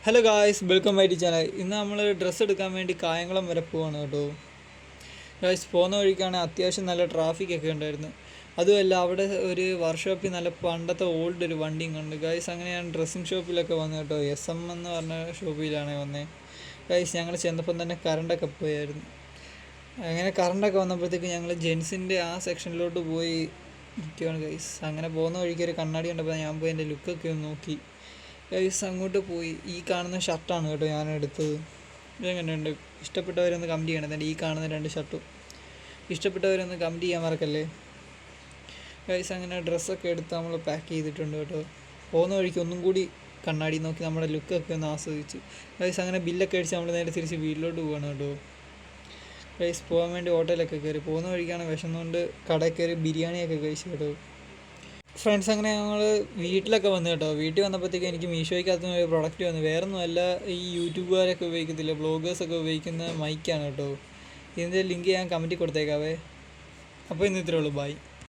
Hello guys, welcome back to channel. ഇന്ന് നമ്മൾ dress എടുക്കാൻ വേണ്ടി കായംകുളം വരെ പോവാണ് കേട്ടോ. ഗായ്സ്, പോകുന്ന വഴിക്കാണ് അത്യാവശ്യം നല്ല ട്രാഫിക്കൊക്കെ ഉണ്ടായിരുന്നു. അതുമല്ല, അവിടെ ഒരു വർക്ക്ഷോപ്പിൽ നല്ല പണ്ടത്തെ ഓൾഡ് ഒരു വണ്ടിയും കണ്ട്. ഗായ്സ്, അങ്ങനെ ഞാൻ ഡ്രസ്സിങ് ഷോപ്പിലൊക്കെ വന്നു കേട്ടോ. SM എന്ന് പറഞ്ഞ ഷോപ്പിലാണ് വന്നത്. ഗായ്സ്, ഞങ്ങൾ ചെന്നപ്പം തന്നെ കറണ്ടൊക്കെ പോയായിരുന്നു. അങ്ങനെ കറണ്ടൊക്കെ വന്നപ്പോഴത്തേക്ക് ഞങ്ങൾ ജെൻസിൻ്റെ ആ സെക്ഷനിലോട്ട് പോയി നിൽക്കുകയാണ് ഗൈസ്. അങ്ങനെ പോകുന്ന വഴിക്ക് ഒരു കണ്ണാടി കണ്ടപ്പോൾ ഞാൻ പോയി എൻ്റെ ലുക്കൊക്കെ ഒന്ന് നോക്കി. ഗൈസ്, അങ്ങോട്ട് പോയി ഈ കാണുന്ന ഷർട്ടാണ് കേട്ടോ ഞാൻ എടുത്തത്. ഇതെങ്ങനെയുണ്ട്? ഇഷ്ടപ്പെട്ടവരൊന്ന് കമൻറ്റ് ചെയ്യണം. എൻ്റെ ഈ കാണുന്ന 2 ഷർട്ടും ഇഷ്ടപ്പെട്ടവരൊന്ന് കമൻറ്റ് ചെയ്യാൻ മറക്കല്ലേ ഗൈസ്. അങ്ങനെ ഡ്രസ്സൊക്കെ എടുത്ത് നമ്മൾ പാക്ക് ചെയ്തിട്ടുണ്ട് കേട്ടോ. പോകുന്ന വഴിക്ക് ഒന്നും കൂടി കണ്ണാടി നോക്കി നമ്മുടെ ലുക്കൊക്കെ ഒന്ന് ആസ്വദിച്ച് ഗൈസ്. അങ്ങനെ ബില്ലൊക്കെ അടിച്ച് നമ്മൾ നേരെ തിരിച്ച് വീട്ടിലോട്ട് പോവാണ് കേട്ടോ. ഗൈസ്, പോകാൻ വേണ്ടി ഹോട്ടലൊക്കെ കയറി. പോകുന്ന വഴിക്കാണ് വിശന്നുകൊണ്ട് കടയിൽ കയറി ബിരിയാണിയൊക്കെ കഴിച്ചു കേട്ടോ. ഫ്രണ്ട്സ്, അങ്ങനെ ഞങ്ങൾ വീട്ടിലൊക്കെ വന്നു കേട്ടോ. വീട്ടിൽ വന്നപ്പോഴത്തേക്ക് എനിക്ക് മീഷോയ്ക്കകത്ത് ഒരു പ്രൊഡക്റ്റ് വന്നു. വേറൊന്നുമല്ല, ഈ യൂട്യൂബുകാരൊക്കെ ഉപയോഗിക്കത്തില്ല, ബ്ലോഗേഴ്സൊക്കെ ഉപയോഗിക്കുന്ന മൈക്കാണ് കേട്ടോ. ഇതിൻ്റെ ലിങ്ക് ഞാൻ കമൻറ്റിൽ കൊടുത്തേക്കാവേ. അപ്പോൾ ഇന്ന് ഇത്രയേ ഉള്ളൂ. ബൈ.